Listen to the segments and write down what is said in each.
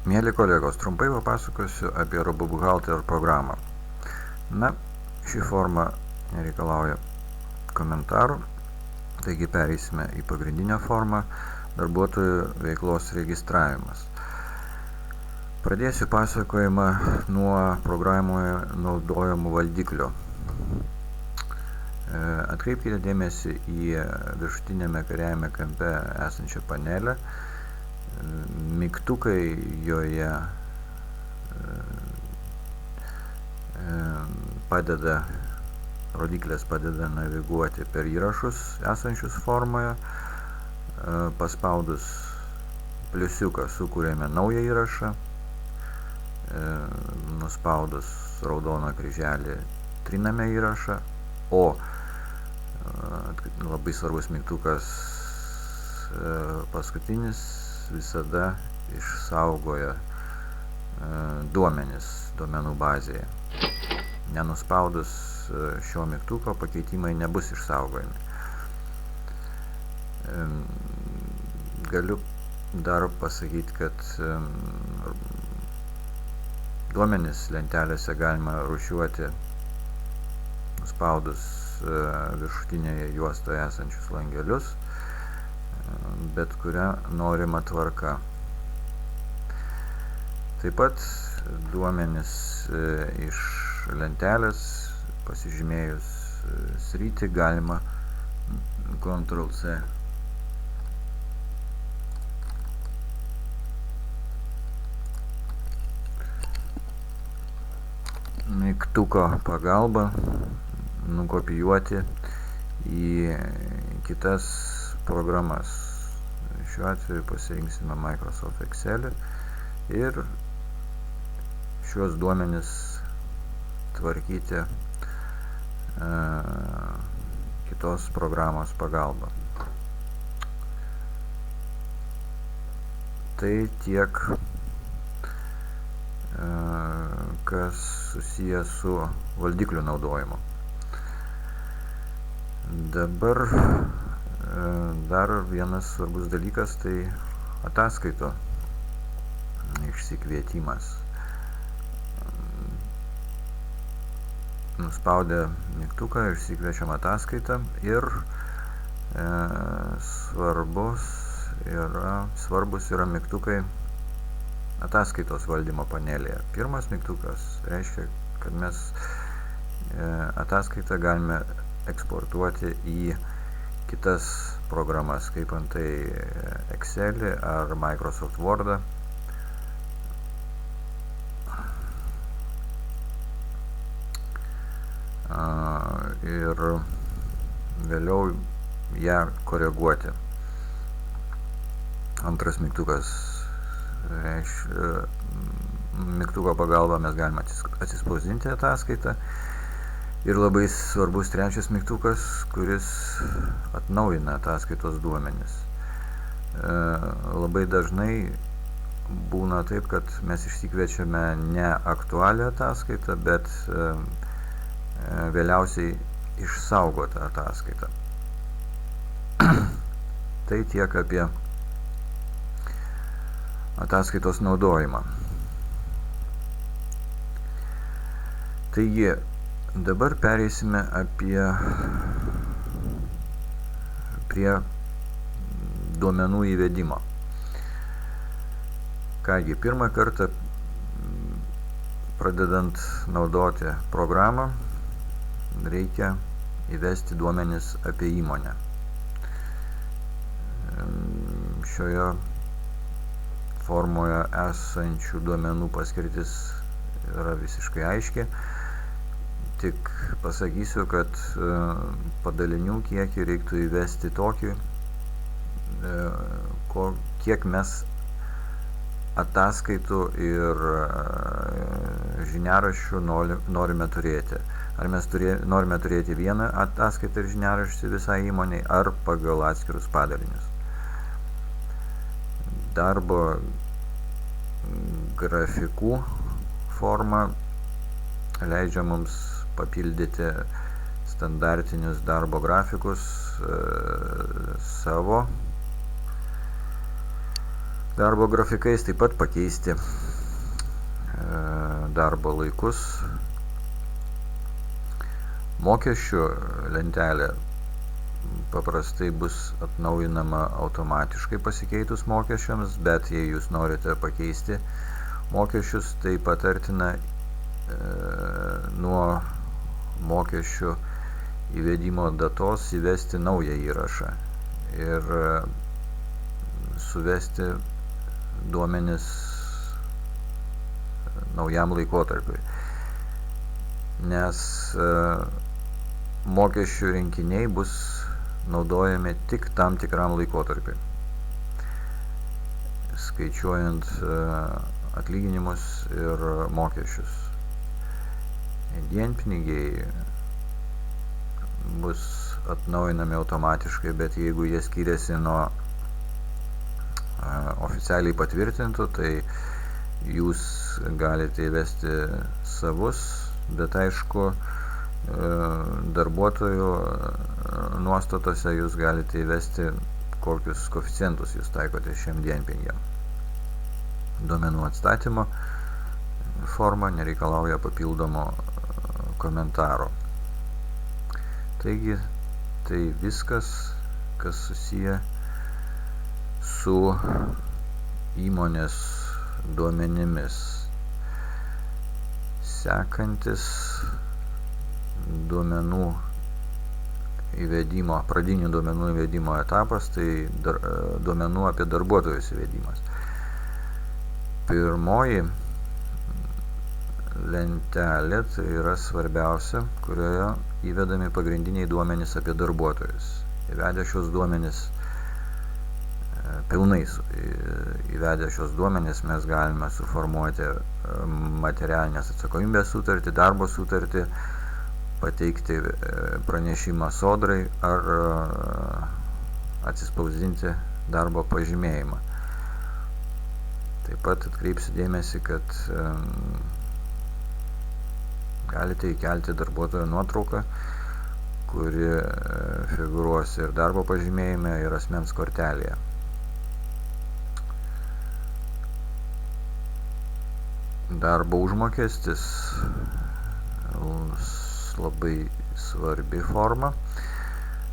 Mėly kolegos, trumpai papasakosiu apie RoboBuhalter programą. Na, ši forma nereikalauja komentarų, taigi pereisime į pagrindinę formą – darbuotojų veiklos registravimas. Pradėsiu pasakojimą nuo programoje naudojamų valdiklių. Atkreipkite dėmesį į viršutinėme kairiajame kampe esančią panelę. Mygtukai joje rodiklės padeda naviguoti per įrašus esančius formoje. Paspaudus pliusiuką sukūrėme naują įrašą, nuspaudus raudoną kryželį triname įrašą, o labai svarbus mygtukas paskutinis visada išsaugoja duomenis duomenų bazėje. Nenuspaudus šio mygtuko pakeitimai nebus išsaugojami. Galiu dar pasakyti, kad duomenis lentelėse galima rūšiuoti nuspaudus viršutinėje juostoje esančius langelius, bet kuria norima tvarka. Taip pat duomenis iš lentelės pasižymėjus sritį galima Ctrl+C. Mygtuko pagalba nukopijuoti į kitas programas. Šiuo atveju pasirinksime Microsoft Excel ir šios duomenis tvarkyti kitos programos pagalba. Tai tiek, kas susijęs su valdiklių naudojimu. Dabar dar vienas svarbus dalykas, tai ataskaitų išsikvietimas. Nuspaudę mygtuką išsikviečiam ataskaitą ir svarbus yra mygtukai ataskaitos valdymo panelėje. Pirmas mygtukas reiškia, kad mes ataskaitą galime eksportuoti į kitas programas, kaip antai Excel ar Microsoft Word. Ir vėliau ją koreguoti. Antras mygtukas mygtuko pagalba mes galime atsispausdinti ataskaitą. Ir labai svarbus trečias mygtukas, kuris atnaujina ataskaitos duomenis. Labai dažnai būna taip, kad mes išsikviečiame ne aktualią ataskaitą, bet vėliausiai išsaugotą ataskaitą. Tai tiek apie ataskaitos naudojimą. Taigi, dabar pereisime prie duomenų įvedimo. Kągi, pirmą kartą pradedant naudoti programą, reikia įvesti duomenis apie įmonę. Šioje formoje esančių duomenų paskirtis yra visiškai aiški. Tik pasakysiu, kad padalinių kiekį reiktų įvesti tokį, kiek mes ataskaitų ir žiniaraščių norime turėti. Ar mes norime turėti vieną ataskaitą ir žiniaraštį visai įmoniai, ar pagal atskirus padalinius. Darbo grafikų forma leidžia mums papildyti standartinius darbo grafikus savo Darbo grafikais taip pat pakeisti darbo laikus. Mokesčių lentelė paprastai bus atnaujinama automatiškai pasikeitus mokesčiams, bet jei jūs norite pakeisti mokesčius, tai patartina nuo mokesčių įvedimo datos įvesti naują įrašą ir suvesti duomenis naujam laikotarpiui, nes mokesčių rinkiniai bus naudojami tik tam tikram laikotarpiui, skaičiuojant atlyginimus ir mokesčius. Dienpinigiai bus atnaujinami automatiškai, bet jeigu jie skiriasi nuo oficialiai patvirtintų, tai jūs galite įvesti savus, bet aišku, darbuotojų nuostatose jūs galite įvesti, kokius koeficientus jūs taikote šiam dienpinigiam. Duomenų atstatymo forma nereikalauja papildomo komentaro. Taigi, tai viskas, kas susiję su įmonės duomenimis. Sekantis duomenų įvedimo, pradinių duomenų įvedimo etapas, tai duomenų apie darbuotojus įvedimas. Pirmoji lentelė tai yra svarbiausia, kurioje įvedami pagrindiniai duomenys apie darbuotojus. Įvedę šios duomenys, pilnai įvedę šios duomenys, mes galime suformuoti materialinės atsakomybės sutartį, darbo sutartį, pateikti pranešimą sodrai ar atsispausdinti darbo pažymėjimą. Taip pat atkreipsiu dėmesį, kad galite įkelti darbuotojo nuotrauką, kuri figūruos ir darbo pažymėjime, ir asmens kortelėje. Darbo užmokestis labai svarbi forma,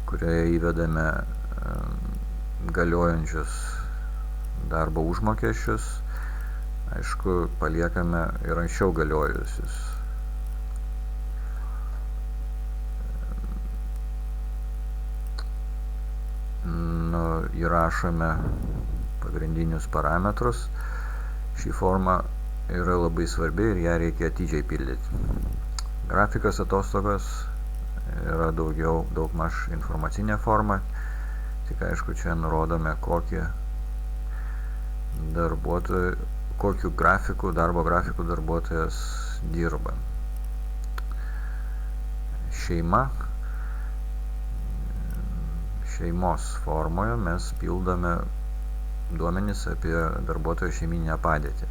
kurioje įvedame galiojančius darbo užmokesčius. Aišku, paliekame ir anksčiau galiojusius. Įrašome pagrindinius parametrus. Ši forma yra labai svarbi ir ją reikia atidžiai pildyti. Grafikas atostogos yra daugmaž informacinė forma, tik aišku, čia nurodome, kokiu darbo grafiku darbuotojas dirba. Šeimos formoje mes pildome duomenis apie darbuotojo šeiminę padėtį.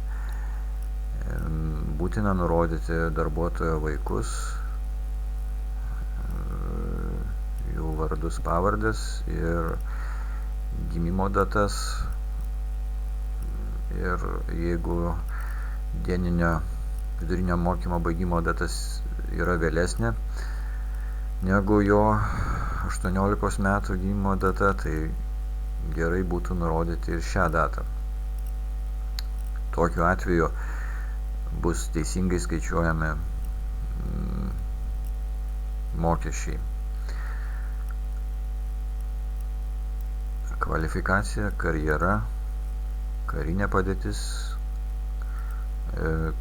Būtina nurodyti darbuotojo vaikus, jų vardus, pavardes ir gimimo datas. Ir jeigu dieninio vidurinio mokymo baigimo datas yra vėlesnė negu jo 18 metų gimimo data, tai gerai būtų nurodyti ir šią datą. Tokiu atveju bus teisingai skaičiuojami mokesčiai. Kvalifikacija, karjera, karinė padėtis,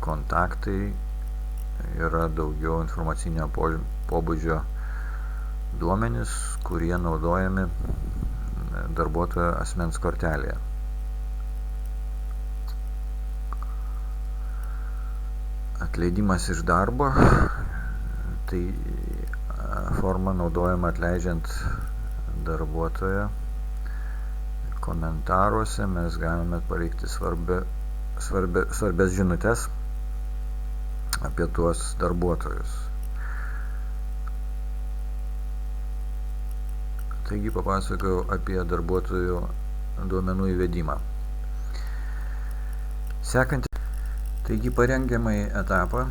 kontaktai yra daugiau informacinio pobūdžio duomenys, kurie naudojami darbuotojo asmens kortelėje. Atleidimas iš darbo, tai forma naudojama atleidžiant darbuotoją. Komentaruose mes galime pareikšti svarbės žinutes apie tuos darbuotojus. Taigi papasakojau apie darbuotojų duomenų įvedimą. Sekantį. Taigi parengiamąjį etapą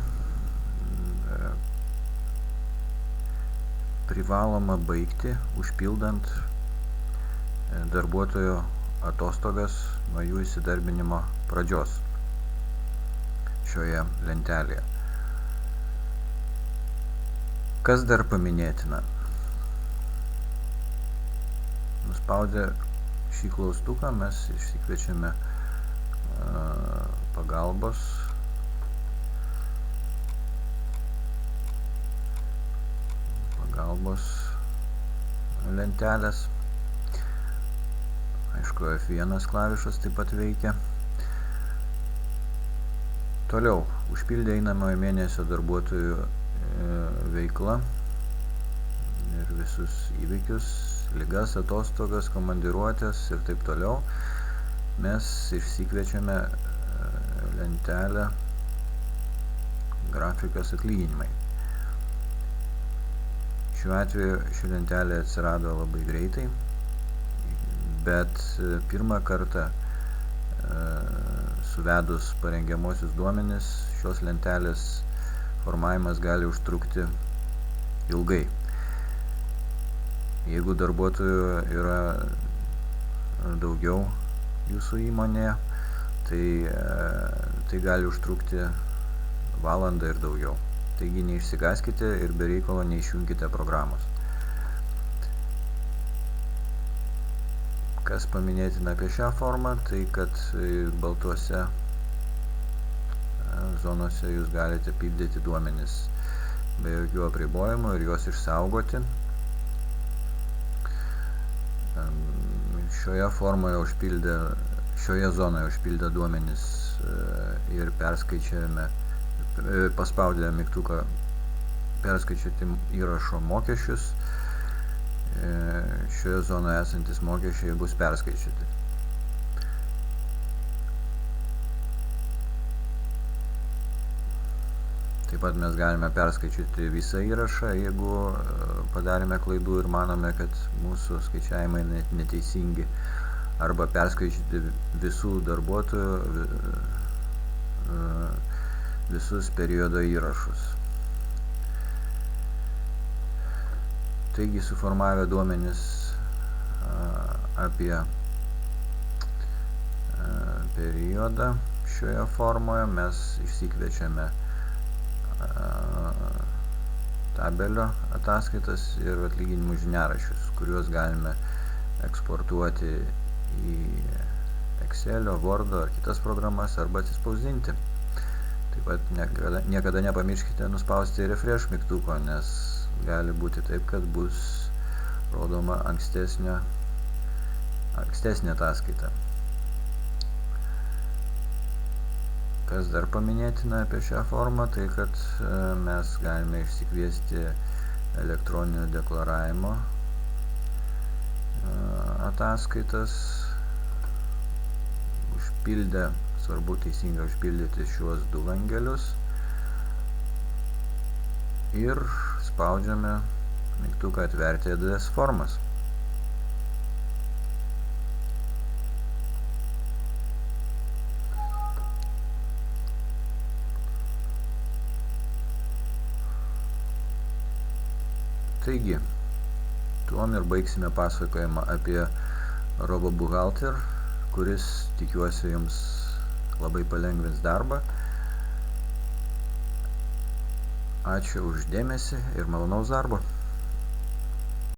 privaloma baigti užpildant darbuotojo atostogas nuo jų įsidarbinimo pradžios šioje lentelėje. Kas dar paminėtina? Nuspaudę šį klaustuką mes išsikviečiame pagalbos lentelės. Aišku, F1 klavišas taip pat veikia. Toliau, užpildė einamojo mėnesio darbuotojų veiklą ir visus įvykius, ligas, atostogas, komandiruotės ir taip toliau. Mes išsikviečiame lentelę grafikas atlyginimai. Šiuo atveju ši lentelė atsirado labai greitai, bet pirmą kartą suvedus parengiamuosius duomenis šios lentelės formavimas gali užtrukti ilgai. Jeigu darbuotojų yra daugiau jūsų įmonėje, tai gali užtrukti valandą ir daugiau. Taigi neišsigąskite ir be reikalo neišjunkite programos. Kas paminėtina apie šią formą, tai kad baltuose zonose jūs galite pildyti duomenis be jokių apribojimų ir juos išsaugoti. Šioje zonoje užpildę duomenis ir perskaičiavome, paspaudę mygtuką perskaičiuoti įrašo mokesčius, šioje zonoje esantis mokesčiai bus perskaičiuoti. Taip pat mes galime perskaičiuoti visą įrašą, jeigu padarėme klaidų ir manome, kad mūsų skaičiavimai neteisingi, arba perskaičiuoti visų darbuotojų visus periodo įrašus. Taigi, suformavę duomenis apie periodą šioje formoje, mes išsikviečiame tabelio ataskaitas ir atlyginimų žiniaraščius, kuriuos galime eksportuoti į Excelio, Wordo ar kitas programas arba atsispausdinti. Taip pat niekada nepamirškite nuspausti refresh mygtuko, nes gali būti taip, kad bus rodoma ankstesnė ataskaita. Kas dar paminėtina apie šią formą, tai kad mes galime išsikviesti elektroninio deklaravimo ataskaitas. Svarbu teisingai užpildyti šiuos du langelius ir spaudžiame mygtuką atverti EDS formas. Taigi, tuom ir baigsime pasakojimą apie RoboBuhalter, kuris, tikiuosi, jums labai palengvins darbą. Ačiū už dėmesį ir malonaus darbo.